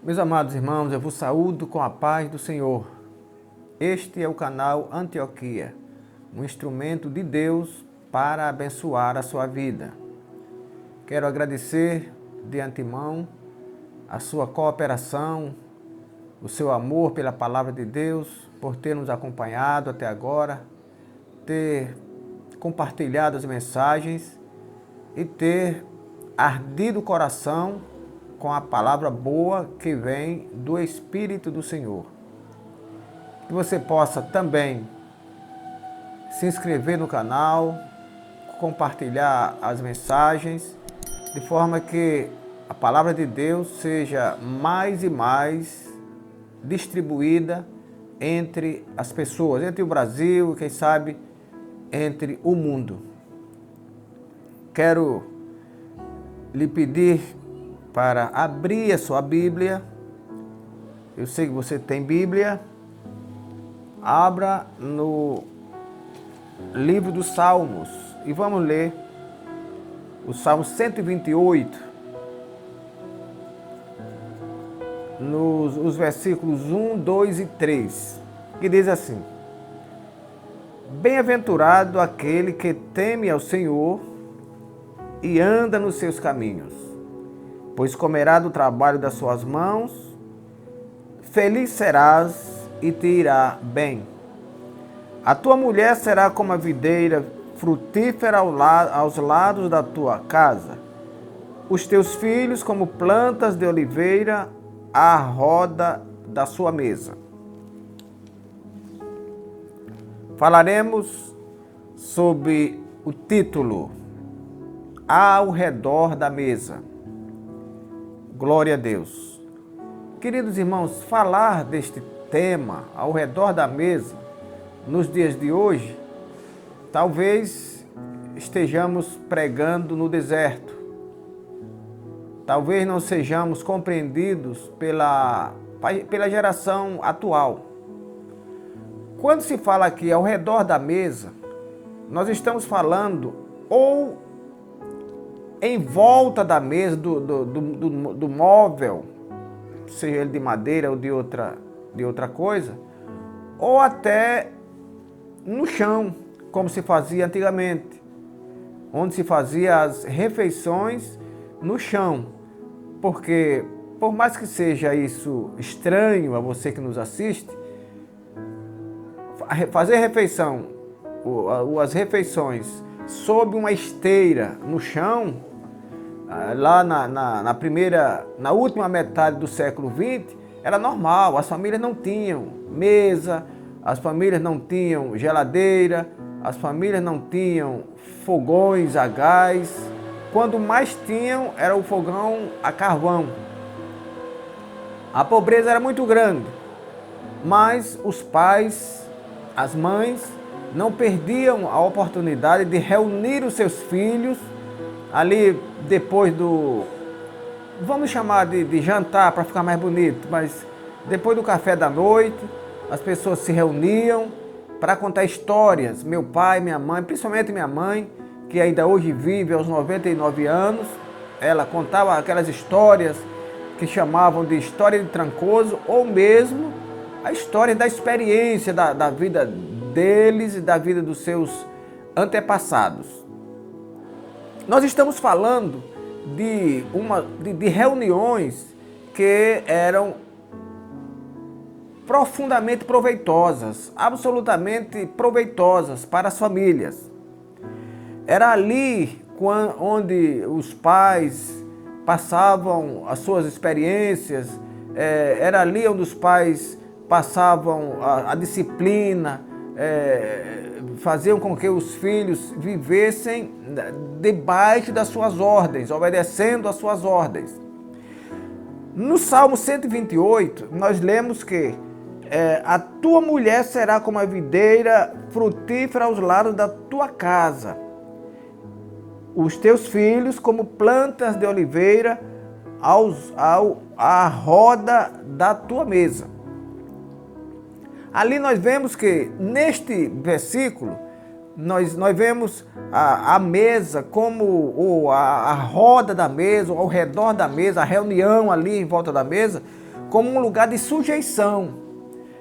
Meus amados irmãos, eu vos saúdo com a paz do Senhor. Este é o canal Antioquia, um instrumento de Deus para abençoar a sua vida. Quero agradecer de antemão a sua cooperação, o seu amor pela palavra de Deus, por ter nos acompanhado até agora, ter compartilhado as mensagens e ter ardido o coração com a palavra boa que vem do Espírito do Senhor. Que você possa também se inscrever no canal, compartilhar as mensagens, de forma que a palavra de Deus seja mais e mais distribuída entre as pessoas, entre o Brasil e, quem sabe, entre o mundo. Quero lhe pedir para abrir a sua Bíblia. Eu sei que você tem Bíblia. Abra no livro dos Salmos e vamos ler o Salmo 128, os versículos 1, 2 e 3, que diz assim: Bem-aventurado aquele que teme ao Senhor e anda nos seus caminhos, pois comerá do trabalho das suas mãos, feliz serás e te irá bem. A tua mulher será como a videira frutífera aos lados da tua casa, os teus filhos como plantas de oliveira à roda da sua mesa. Falaremos sobre o título Ao redor da mesa. Glória a Deus. Queridos irmãos, falar deste tema ao redor da mesa, nos dias de hoje, talvez estejamos pregando no deserto. Talvez não sejamos compreendidos pela geração atual. Quando se fala aqui ao redor da mesa, nós estamos falando ou em volta da mesa, do móvel, seja ele de madeira ou de outra coisa, ou até no chão, como se fazia antigamente, onde se fazia as refeições no chão, porque por mais que seja isso estranho a você que nos assiste, fazer refeição, ou as refeições sob uma esteira no chão, lá na última metade do século XX, era normal. As famílias não tinham mesa, as famílias não tinham geladeira, as famílias não tinham fogões a gás. Quando mais tinham era o fogão a carvão. A pobreza era muito grande, mas os pais, as mães, não perdiam a oportunidade de reunir os seus filhos ali depois do, vamos chamar de jantar para ficar mais bonito, mas depois do café da noite, as pessoas se reuniam para contar histórias. Meu pai, minha mãe, principalmente minha mãe, que ainda hoje vive aos 99 anos, ela contava aquelas histórias que chamavam de história de Trancoso, ou mesmo a história da experiência da vida deles e da vida dos seus antepassados. Nós estamos falando de reuniões que eram profundamente proveitosas, absolutamente proveitosas para as famílias. Era ali onde os pais passavam as suas experiências, era ali onde os pais passavam a disciplina, faziam com que os filhos vivessem debaixo das suas ordens, obedecendo às suas ordens. No Salmo 128, nós lemos que a tua mulher será como a videira frutífera aos lados da tua casa, os teus filhos como plantas de oliveira à roda da tua mesa. Ali nós vemos que, neste versículo, nós vemos a mesa como a roda da mesa, ou ao redor da mesa, a reunião ali em volta da mesa, como um lugar de sujeição.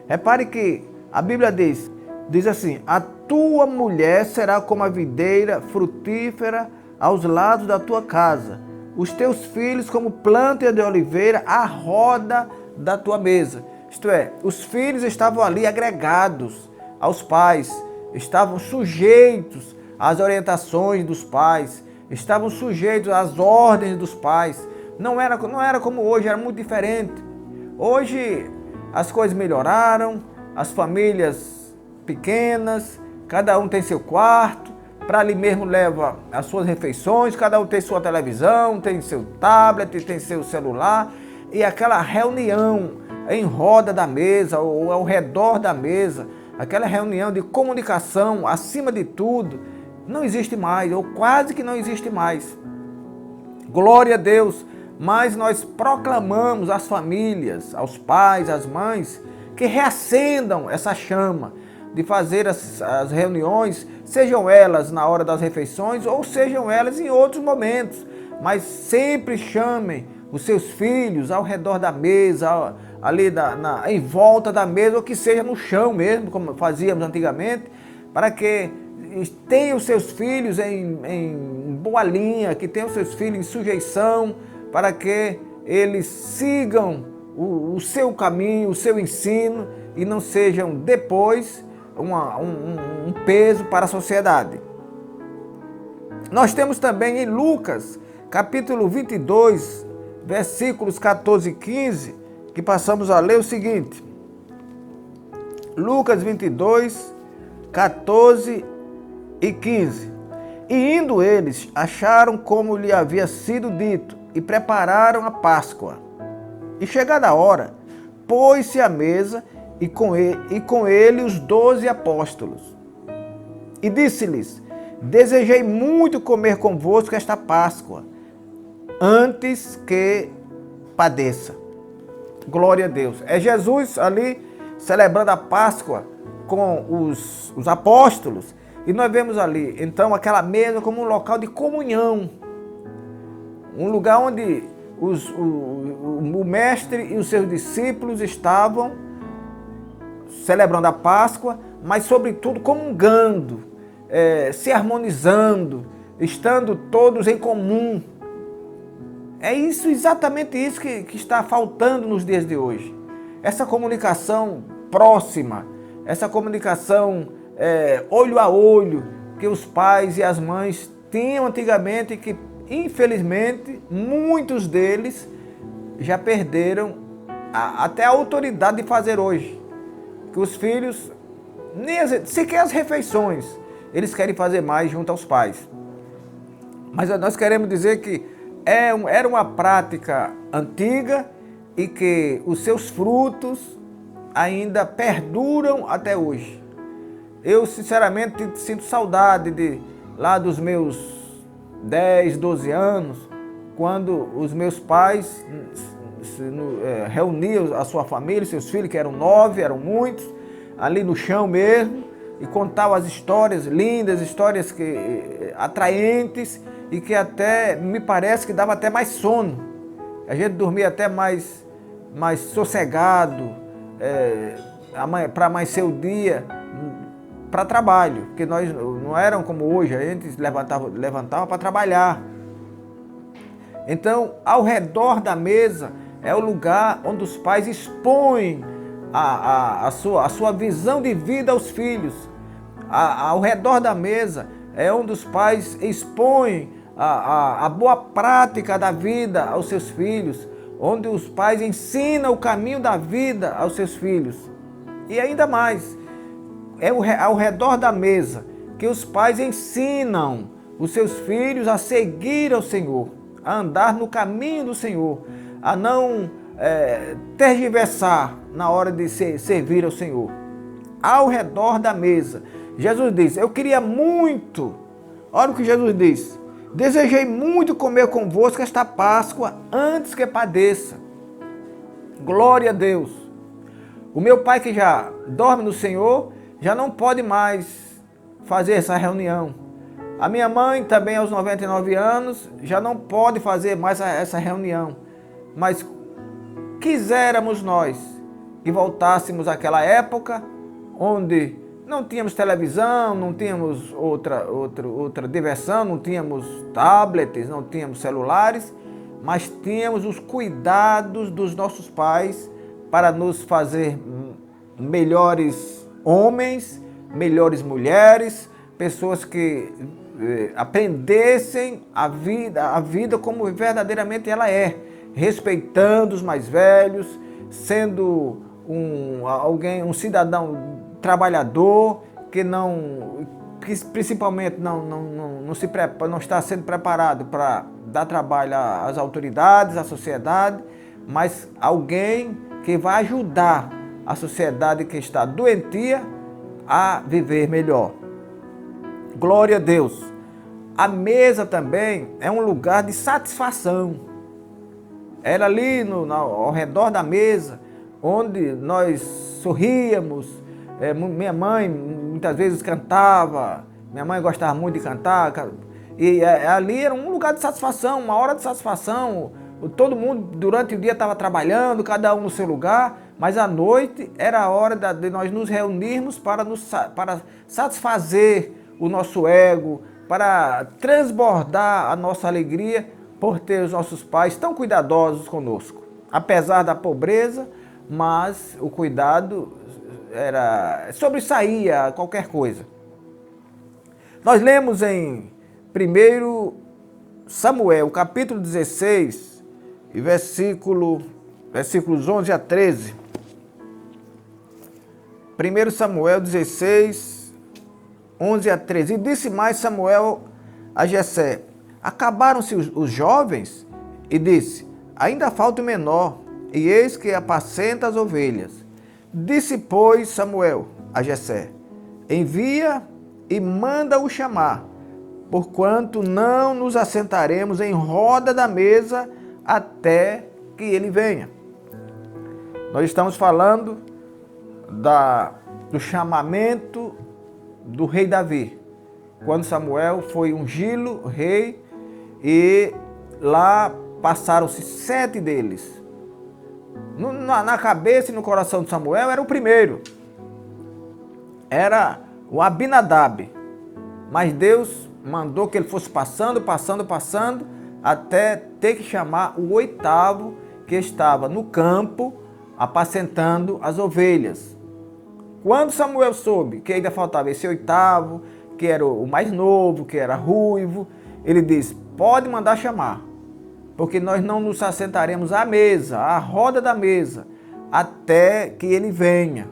Repare que a Bíblia diz assim: a tua mulher será como a videira frutífera aos lados da tua casa, os teus filhos como planta de oliveira à roda da tua mesa. Isto é, os filhos estavam ali agregados aos pais, estavam sujeitos às orientações dos pais, estavam sujeitos às ordens dos pais. Não era como hoje, era muito diferente. Hoje as coisas melhoraram, as famílias pequenas, cada um tem seu quarto, para ali mesmo leva as suas refeições, cada um tem sua televisão, tem seu tablet, tem seu celular, e aquela reunião em roda da mesa ou ao redor da mesa, aquela reunião de comunicação acima de tudo, não existe mais, ou quase que não existe mais. Glória a Deus! Mas nós proclamamos às famílias, aos pais, às mães, que reacendam essa chama de fazer as reuniões, sejam elas na hora das refeições ou sejam elas em outros momentos, mas sempre chamem os seus filhos ao redor da mesa, ali em volta da mesa, ou que seja no chão mesmo, como fazíamos antigamente, para que tenham os seus filhos em boa linha, que tenham os seus filhos em sujeição, para que eles sigam o seu caminho, o seu ensino, e não sejam depois um peso para a sociedade. Nós temos também em Lucas, capítulo 22, versículos 14 e 15, que passamos a ler o seguinte. Lucas 22, 14 e 15. E indo eles, acharam como lhe havia sido dito, e prepararam a Páscoa. E chegada a hora, pôs-se à mesa, e com ele os 12 apóstolos. E disse-lhes: desejei muito comer convosco esta Páscoa, antes que padeça. Glória a Deus. É Jesus ali celebrando a Páscoa com os apóstolos. E nós vemos ali, então, aquela mesa como um local de comunhão. Um lugar onde o mestre e os seus discípulos estavam celebrando a Páscoa, mas sobretudo comungando, se harmonizando, estando todos em comum. É isso, exatamente isso que está faltando nos dias de hoje. Essa comunicação próxima, essa comunicação olho a olho, que os pais e as mães tinham antigamente, e que infelizmente muitos deles já perderam até a autoridade de fazer hoje. Que os filhos, sequer as refeições, eles querem fazer mais junto aos pais. Mas nós queremos dizer que era uma prática antiga e que os seus frutos ainda perduram até hoje. Eu sinceramente sinto saudade lá dos meus 10, 12 anos, quando os meus pais reuniam a sua família, seus filhos, que eram 9, eram muitos, ali no chão mesmo, e contavam as histórias lindas, histórias atraentes, e que até me parece que dava até mais sono. A gente dormia até mais sossegado, para amanhecer o dia para trabalho, porque nós não eram como hoje, a gente levantava para trabalhar. Então, ao redor da mesa é o lugar onde os pais expõem a sua visão de vida aos filhos. Ao redor da mesa é onde os pais expõem a boa prática da vida aos seus filhos, onde os pais ensinam o caminho da vida aos seus filhos. E ainda mais, ao redor da mesa que os pais ensinam os seus filhos a seguir ao Senhor, a andar no caminho do Senhor, a não tergiversar na hora de servir ao Senhor. Ao redor da mesa, Jesus diz: eu queria muito, olha o que Jesus diz: desejei muito comer convosco esta Páscoa antes que padeça. Glória a Deus. O meu pai, que já dorme no Senhor, já não pode mais fazer essa reunião. A minha mãe, também aos 99 anos, já não pode fazer mais essa reunião. Mas Quiséramos nós que voltássemos àquela época onde não tínhamos televisão, não tínhamos outra diversão, não tínhamos tablets, não tínhamos celulares, mas tínhamos os cuidados dos nossos pais para nos fazer melhores homens, melhores mulheres, pessoas que aprendessem a vida como verdadeiramente ela é, respeitando os mais velhos, sendo um cidadão trabalhador que principalmente não está sendo preparado para dar trabalho às autoridades, à sociedade, mas alguém que vai ajudar a sociedade que está doentia a viver melhor. Glória a Deus. A mesa também é um lugar de satisfação. Era ali ao redor da mesa, onde nós sorríamos. Minha mãe muitas vezes cantava, minha mãe gostava muito de cantar, e ali era um lugar de satisfação, uma hora de satisfação. Todo mundo durante o dia estava trabalhando, cada um no seu lugar, mas à noite era a hora de nós nos reunirmos para satisfazer o nosso ego, para transbordar a nossa alegria por ter os nossos pais tão cuidadosos conosco. Apesar da pobreza, mas o cuidado sobressaía qualquer coisa. Nós lemos em 1 Samuel, capítulo 16, e versículos 11 a 13. 1 Samuel 16, 11 a 13. E disse mais Samuel a Jessé: acabaram-se os jovens? E disse: ainda falta o menor, e eis que apacenta as ovelhas. Disse, pois, Samuel a Jessé: envia e manda-o chamar, porquanto não nos assentaremos em roda da mesa até que ele venha. Nós estamos falando do chamamento do rei Davi, quando Samuel foi ungí-lo rei, e lá passaram-se 7 deles. Na cabeça e no coração de Samuel era o primeiro, era o Abinadab, mas Deus mandou que ele fosse passando, até ter que chamar o 8º, que estava no campo apacentando as ovelhas. Quando Samuel soube que ainda faltava esse 8º, que era o mais novo, que era ruivo, ele disse: pode mandar chamar, porque nós não nos assentaremos à mesa, à roda da mesa, até que ele venha.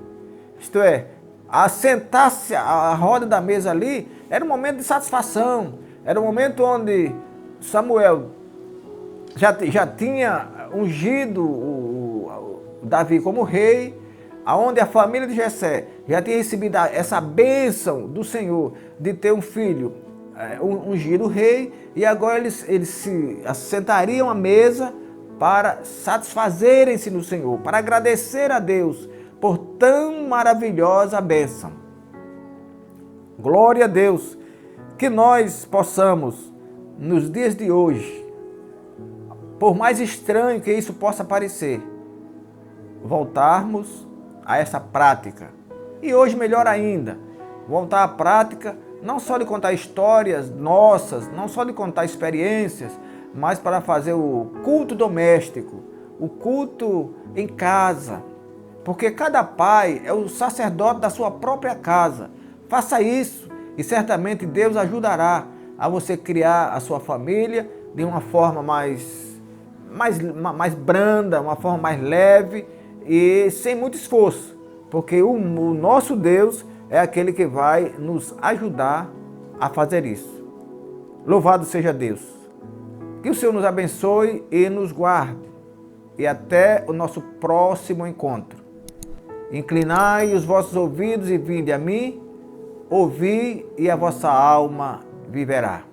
Isto é, assentar-se à roda da mesa ali era um momento de satisfação, era um momento onde Samuel já tinha ungido o Davi como rei, aonde a família de Jessé já tinha recebido essa bênção do Senhor de ter um filho ungido rei, e agora eles se assentariam à mesa para satisfazerem-se no Senhor, para agradecer a Deus por tão maravilhosa bênção. Glória a Deus, que nós possamos, nos dias de hoje, por mais estranho que isso possa parecer, voltarmos a essa prática. E hoje, melhor ainda, voltar à prática não só de contar histórias nossas, não só de contar experiências, mas para fazer o culto doméstico, o culto em casa. Porque cada pai é o sacerdote da sua própria casa. Faça isso e certamente Deus ajudará a você criar a sua família de uma forma mais branda, uma forma mais leve e sem muito esforço. Porque o nosso Deus é aquele que vai nos ajudar a fazer isso. Louvado seja Deus. Que o Senhor nos abençoe e nos guarde. E até o nosso próximo encontro. Inclinai os vossos ouvidos e vinde a mim, ouvi e a vossa alma viverá.